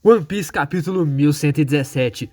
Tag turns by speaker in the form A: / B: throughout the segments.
A: One Piece capítulo 1117.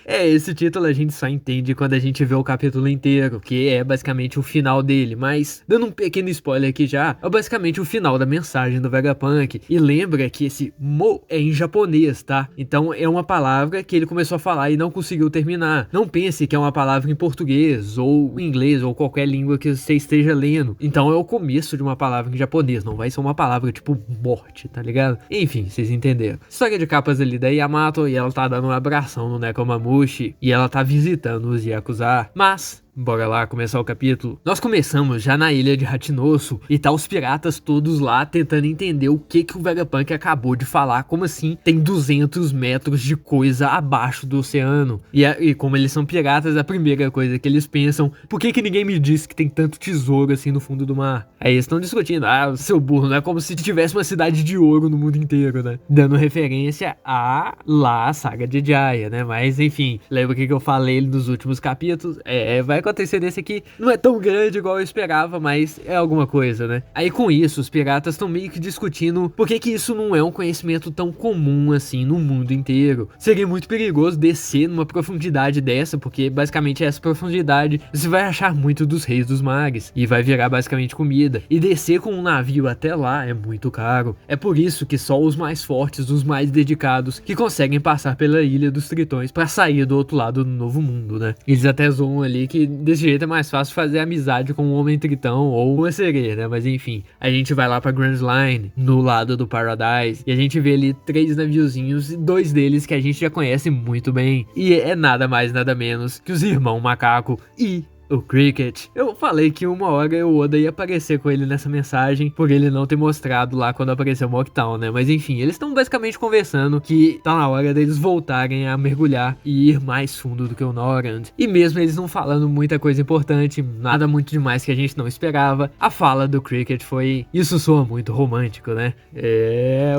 A: Esse título a gente só entende quando a gente vê o capítulo inteiro, que é basicamente o final dele, mas dando um pequeno spoiler aqui já, é basicamente o final da mensagem do Vegapunk. E lembra que esse mo é em japonês, tá? Então é uma palavra que ele começou a falar e não conseguiu terminar. Não pense que é uma palavra em português, ou em inglês, ou qualquer língua que você esteja lendo. Então é o começo de uma palavra em japonês, não vai ser uma palavra tipo morte, tá ligado? Enfim, vocês entenderam. História de capas ali da Yamato, e ela tá dando um abração no Nekomamushi, e ela tá visitando os Yakuza, mas bora lá começar o capítulo. Nós começamos já na ilha de Hachinosu e tá os piratas todos lá tentando entender o que o Vegapunk acabou de falar. Como assim tem 200 metros de coisa abaixo do oceano? E como eles são piratas, a primeira coisa que eles pensam: por que ninguém me disse que tem tanto tesouro assim no fundo do mar? Aí eles estão discutindo: ah, seu burro, não é como se tivesse uma cidade de ouro no mundo inteiro, né? Dando referência a lá a saga de Jiraiya, né? Mas enfim, lembra o que eu falei nos últimos capítulos? Vai acontecer desse aqui, não é tão grande igual eu esperava, mas é alguma coisa, né? Aí com isso, os piratas estão meio que discutindo por que isso não é um conhecimento tão comum assim no mundo inteiro. Seria muito perigoso descer numa profundidade dessa, porque basicamente essa profundidade você vai achar muito dos reis dos mares e vai virar basicamente comida. E descer com um navio até lá é muito caro. É por isso que só os mais fortes, os mais dedicados, que conseguem passar pela ilha dos tritões pra sair do outro lado do novo mundo, né? Eles até zoam ali que desse jeito é mais fácil fazer amizade com um homem tritão ou uma sereia, né? Mas enfim, a gente vai lá pra Grand Line, no lado do Paradise, e a gente vê ali 3 naviozinhos e 2 deles que a gente já conhece muito bem. E é nada mais, nada menos que os irmãos Macaco e o Cricket. Eu falei que uma hora o Oda ia aparecer com ele nessa mensagem, por ele não ter mostrado lá quando apareceu o Mocktown, né? Mas enfim, eles estão basicamente conversando que tá na hora deles voltarem a mergulhar e ir mais fundo do que o Norand. E mesmo eles não falando muita coisa importante, nada muito demais que a gente não esperava, a fala do Cricket foi: isso soa muito romântico, né?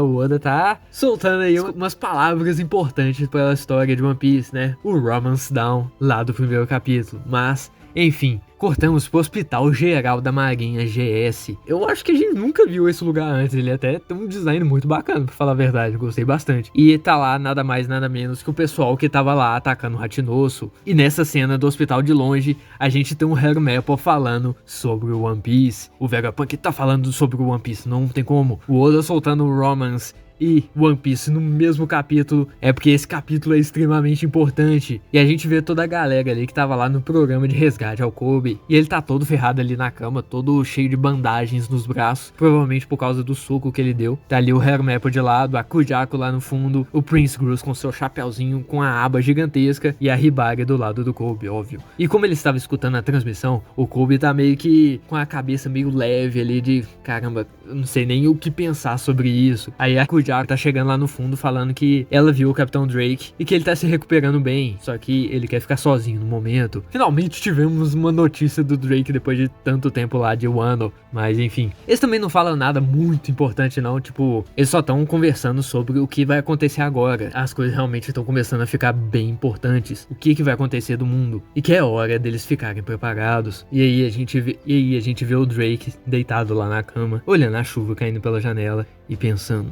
A: O Oda tá soltando aí umas palavras importantes pela história de One Piece, né? O Romance Down, lá do primeiro capítulo. Mas enfim, cortamos pro Hospital Geral da Marinha, GS. Eu acho que a gente nunca viu esse lugar antes. Ele até tem um design muito bacana, pra falar a verdade. Gostei bastante. E tá lá nada mais, nada menos que o pessoal que tava lá atacando o Hachinosu. E nessa cena do hospital de longe, a gente tem um Harumepo falando sobre o One Piece. O Vegapunk tá falando sobre o One Piece, não tem como. O Oda soltando o Romance e One Piece no mesmo capítulo, é porque esse capítulo é extremamente importante. E a gente vê toda a galera ali que tava lá no programa de resgate ao Kobe, e ele tá todo ferrado ali na cama, todo cheio de bandagens nos braços, provavelmente por causa do soco que ele deu. Tá ali o Harumepo de lado, a Kujaku lá no fundo, o Prince Grus com seu chapéuzinho com a aba gigantesca e a Hibari do lado do Kobe, óbvio. E como ele estava escutando a transmissão, o Kobe tá meio que com a cabeça meio leve ali de caramba, eu não sei nem o que pensar sobre isso. Aí a Kujaku tá chegando lá no fundo falando que ela viu o Capitão Drake e que ele tá se recuperando bem, só que ele quer ficar sozinho no momento. Finalmente tivemos uma notícia do Drake depois de tanto tempo lá de Wano, mas enfim. Eles também não falam nada muito importante não, tipo, eles só estão conversando sobre o que vai acontecer agora. As coisas realmente estão começando a ficar bem importantes. O que vai acontecer do mundo e que é hora deles ficarem preparados. E aí a gente vê o Drake deitado lá na cama, olhando a chuva caindo pela janela e pensando: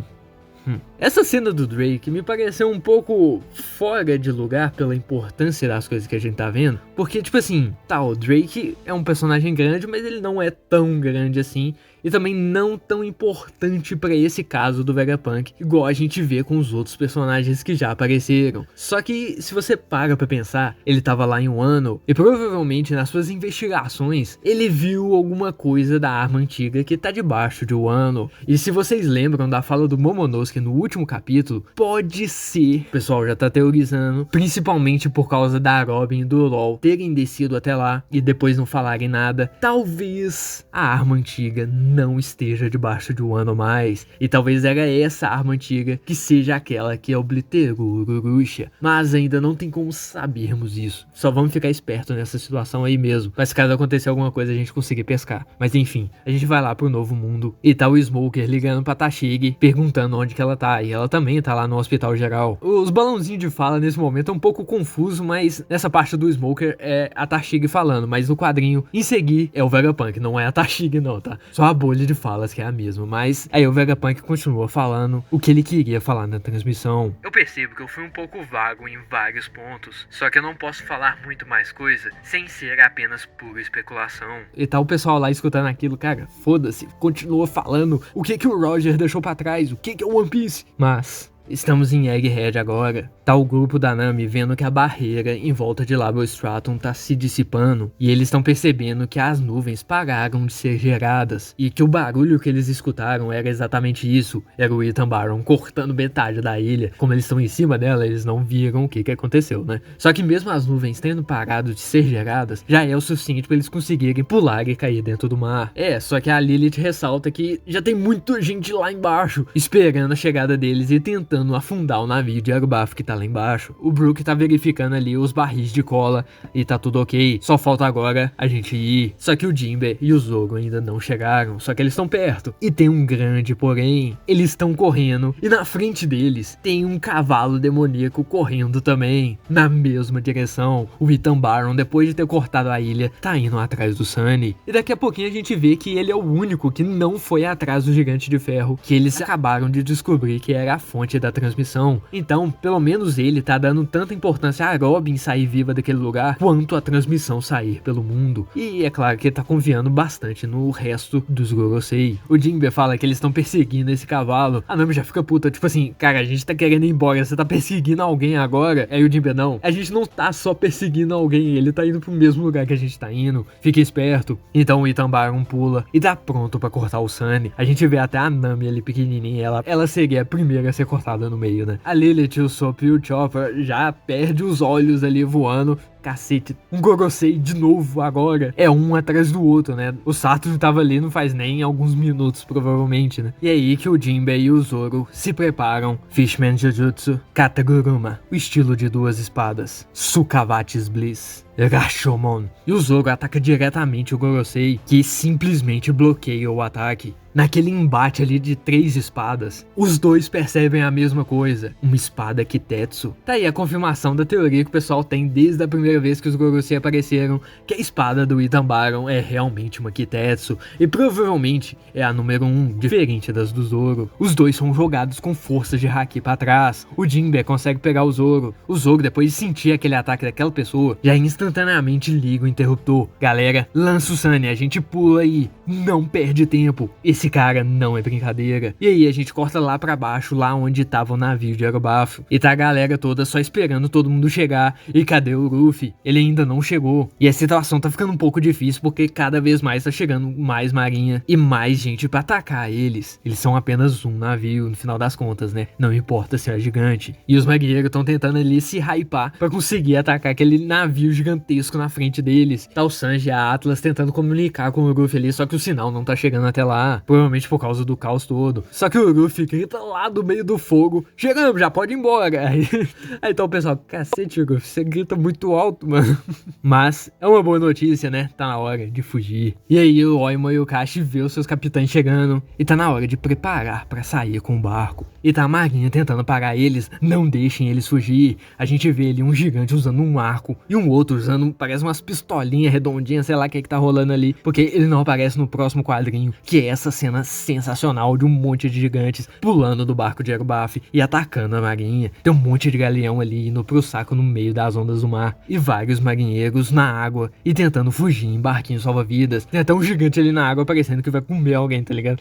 A: essa cena do Drake me pareceu um pouco fora de lugar pela importância das coisas que a gente tá vendo. Porque, tipo assim, tá, o Drake é um personagem grande, mas ele não é tão grande assim. E também não tão importante pra esse caso do Vegapunk, igual a gente vê com os outros personagens que já apareceram. Só que, se você para pra pensar, ele tava lá em Wano, e provavelmente nas suas investigações, ele viu alguma coisa da arma antiga que tá debaixo de Wano. E se vocês lembram da fala do Momonosuke no último capítulo, pode ser, o pessoal já tá teorizando, principalmente por causa da Robin e do LOL terem descido até lá e depois não falarem nada, talvez a arma antiga não esteja debaixo de Wano mais, e talvez era essa arma antiga que seja aquela que obliterou o Urusha, mas ainda não tem como sabermos isso. Só vamos ficar esperto nessa situação aí mesmo, mas caso acontecer alguma coisa a gente conseguir pescar. Mas enfim, a gente vai lá pro novo mundo e tá o Smoker ligando pra Tashigi, perguntando onde que ela tá, e ela também tá lá no hospital geral. Os balãozinhos de fala nesse momento é um pouco confuso, mas nessa parte do Smoker é a Tashigi falando, mas no quadrinho em seguir é o Vegapunk, não é a Tashigi não, tá? Só a bolha de falas que é a mesma, mas aí o Vegapunk continua falando o que ele queria falar na transmissão. Eu percebo que eu fui um pouco vago em vários pontos, só que eu não posso falar muito mais coisa sem ser apenas pura especulação. E tá o pessoal lá escutando aquilo, cara, foda-se, continua falando o que o Roger deixou pra trás, o que é o One Piece. Mas estamos em Egghead agora. Tá o grupo da Nami vendo que a barreira em volta de Lava Stratum tá se dissipando e eles estão percebendo que as nuvens pararam de ser geradas e que o barulho que eles escutaram era exatamente isso, era o Ethan Barron cortando metade da ilha. Como eles estão em cima dela, eles não viram o que aconteceu, né? Só que mesmo as nuvens tendo parado de ser geradas, já é o suficiente para eles conseguirem pular e cair dentro do mar. Só que a Lilith ressalta que já tem muita gente lá embaixo esperando a chegada deles e tentando afundar o navio de Arubaf que tá lá embaixo. O Brook tá verificando ali os barris de cola e tá tudo ok, só falta agora a gente ir. Só que o Jinbe e o Zoro ainda não chegaram, só que eles estão perto. E tem um grande porém, eles estão correndo e na frente deles tem um cavalo demoníaco correndo também, na mesma direção. O Ethan Barron, depois de ter cortado a ilha, tá indo atrás do Sunny. E daqui a pouquinho a gente vê que ele é o único que não foi atrás do Gigante de Ferro, que eles acabaram de descobrir que era a fonte da transmissão. Então, pelo menos ele tá dando tanta importância a Robin sair viva daquele lugar, quanto a transmissão sair pelo mundo. E é claro que ele tá confiando bastante no resto dos Gorosei. O Jinbe fala que eles estão perseguindo esse cavalo. A Nami já fica puta, tipo assim, cara, a gente tá querendo ir embora, você tá perseguindo alguém agora? Aí o Jinbe, não, a gente não tá só perseguindo alguém, ele tá indo pro mesmo lugar que a gente tá indo, fique esperto. Então o Ethan Barron pula e tá pronto pra cortar o Sunny. A gente vê até a Nami ali pequenininha, ela seria a primeira a ser cortada no meio, né? A Lilith, o Sop e o Chopper já perde os olhos ali voando. Cacete, um Gorosei de novo agora. É um atrás do outro, né? O Sato tava ali não faz nem alguns minutos, provavelmente, né? E aí que o Jinbe e o Zoro se preparam. Fishman Jujutsu, Kataguruma, o estilo de duas espadas. Sukavates Bliss, Rashomon. E o Zoro ataca diretamente o Gorosei, que simplesmente bloqueia o ataque. Naquele embate ali de 3 espadas, os dois percebem a mesma coisa, uma espada Kitetsu. Tá aí a confirmação da teoria que o pessoal tem desde a primeira vez que os Gorosei apareceram, que a espada do Ethan Barron é realmente uma Kitetsu, e provavelmente é a número 1, diferente das do Zoro. Os dois são jogados com força de Haki pra trás. O Jinbe consegue pegar o Zoro. O Zoro, depois de sentir aquele ataque daquela pessoa, já instantaneamente liga o interruptor. Galera, lança o Sunny, a gente pula aí, não perde tempo. Esse cara não é brincadeira. E aí a gente corta lá pra baixo, lá onde tava o navio de Arubaf. E tá a galera toda só esperando todo mundo chegar. E cadê o Luffy? Ele ainda não chegou. E a situação tá ficando um pouco difícil porque cada vez mais tá chegando mais marinha e mais gente pra atacar eles. Eles são apenas um navio, no final das contas, né? Não importa se é gigante. E os marinheiros estão tentando ali se hypar pra conseguir atacar aquele navio gigantesco na frente deles. Tá o Sanji e a Atlas tentando comunicar com o Luffy ali, só que o sinal não tá chegando até lá. Provavelmente por causa do caos todo. Só que o Luffy grita lá do meio do fogo: chegamos, já pode ir embora. Aí tá o pessoal: cacete, Luffy, você grita muito alto, mano. Mas é uma boa notícia, né? Tá na hora de fugir. E aí o Oimo e o Kashi vê os seus capitães chegando e tá na hora de preparar pra sair com o barco. E tá a marinha tentando parar eles, não deixem eles fugir. A gente vê ali um gigante usando um arco e um outro usando, parece umas pistolinhas redondinhas, sei lá o que tá rolando ali, porque ele não aparece no próximo quadrinho, que é essa cena sensacional de um monte de gigantes pulando do barco de Arubaf e atacando a marinha. Tem um monte de galeão ali indo pro saco no meio das ondas do mar e vários marinheiros na água e tentando fugir em barquinhos salva-vidas. Tem até um gigante ali na água parecendo que vai comer alguém, tá ligado?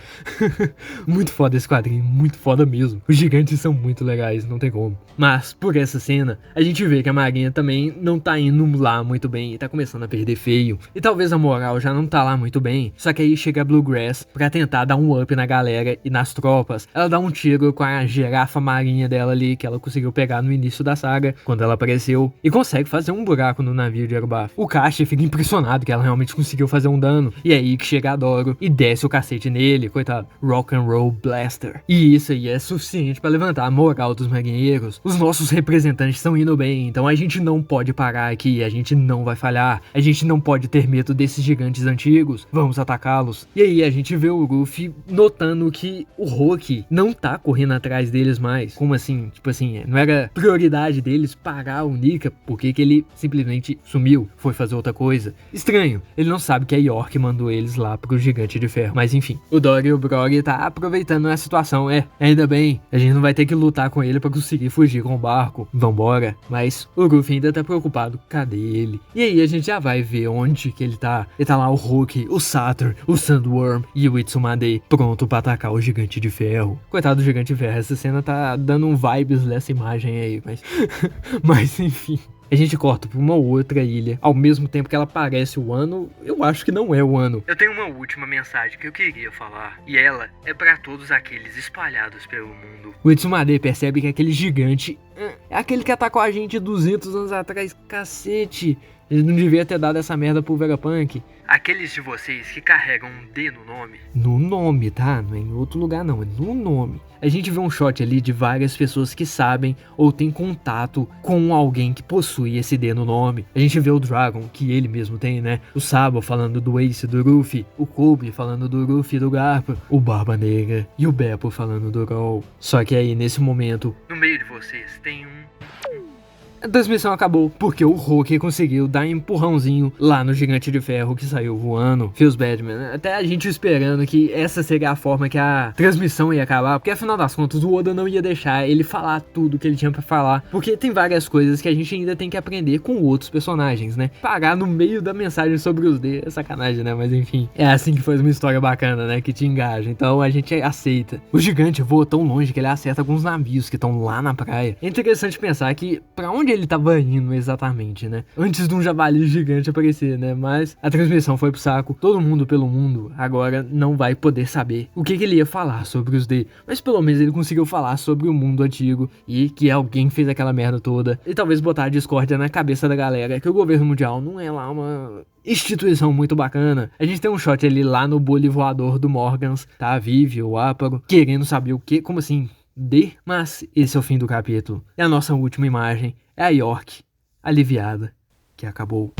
A: Muito foda esse quadrinho, muito foda mesmo. Os gigantes são muito legais, não tem como. Mas por essa cena, a gente vê que a marinha também não tá indo lá muito bem e tá começando a perder feio. E talvez a moral já não tá lá muito bem, só que aí chega a Bluegrass pra tentar dar um up na galera e nas tropas. Ela dá um tiro com a girafa marinha dela ali, que ela conseguiu pegar no início da saga, quando ela apareceu, e consegue fazer um buraco no navio de Arubaf. O Kashi fica impressionado que ela realmente conseguiu fazer um dano, e é aí que chega a Doro e desce o cacete nele, coitado, Rock and Roll Blaster. E isso aí é suficiente pra levantar a moral dos marinheiros. Os nossos representantes estão indo bem, então a gente não pode parar aqui, a gente não vai falhar, a gente não pode ter medo desses gigantes antigos, vamos atacar atacá-los. E aí a gente vê o Luffy notando que o Rock não tá correndo atrás deles mais. Como assim? Tipo assim, não era prioridade deles parar o Nika, porque que ele simplesmente sumiu, foi fazer outra coisa. Estranho, ele não sabe que a York mandou eles lá pro Gigante de Ferro. Mas enfim, o Dory e o Brogy tá aproveitando a situação. Ainda bem, a gente não vai ter que lutar com ele pra conseguir fugir com o barco. Vambora. Mas o Luffy ainda tá preocupado. Cadê ele? E aí a gente já vai ver onde que ele tá. Ele tá lá o Hulk, o Saturn, o Sandworm e o Itsumade pronto pra atacar o Gigante de Ferro. Coitado do Gigante de Ferro, essa cena tá dando um vibes dessa imagem aí, mas... mas enfim... A gente corta pra uma outra ilha, ao mesmo tempo que ela parece o Wano, eu acho que não é o Wano. Eu tenho uma última mensagem que eu queria falar, e ela é pra todos aqueles espalhados pelo mundo. O Itsumade percebe que aquele gigante é aquele que atacou a gente 200 anos atrás, cacete. Ele não devia ter dado essa merda pro Vegapunk. Aqueles de vocês que carregam um D no nome. No nome, tá? Não é em outro lugar não, é no nome. A gente vê um shot ali de várias pessoas que sabem ou têm contato com alguém que possui esse D no nome. A gente vê o Dragon, que ele mesmo tem, né? O Sabo falando do Ace do Luffy. O Kobe falando do Luffy e do Garp. O Barba Negra e o Beppo falando do Roll. Só que aí, nesse momento, no meio de vocês tem um... A transmissão acabou porque o Hulk conseguiu dar um empurrãozinho lá no Gigante de Ferro que saiu voando. Feels bad, man. Até a gente esperando que essa seria a forma que a transmissão ia acabar, porque afinal das contas o Oda não ia deixar ele falar tudo que ele tinha pra falar, porque tem várias coisas que a gente ainda tem que aprender com outros personagens, né? Parar no meio da mensagem sobre os D é sacanagem, né? Mas enfim, é assim que faz uma história bacana, né? Que te engaja. Então a gente aceita. O gigante voa tão longe que ele acerta alguns navios que estão lá na praia. É interessante pensar que pra onde ele tava indo exatamente, né? Antes de um javali gigante aparecer, né? Mas a transmissão foi pro saco. Todo mundo pelo mundo agora não vai poder saber o que ele ia falar sobre os D. Mas pelo menos ele conseguiu falar sobre o mundo antigo e que alguém fez aquela merda toda. E talvez botar a discórdia na cabeça da galera que o governo mundial não é lá uma instituição muito bacana. A gente tem um shot ali lá no bule voador do Morgans, tá? A Vivi, o Aparo, querendo saber o que, como assim? D? Mas esse é o fim do capítulo. É a nossa última imagem. É a York, aliviada, que acabou.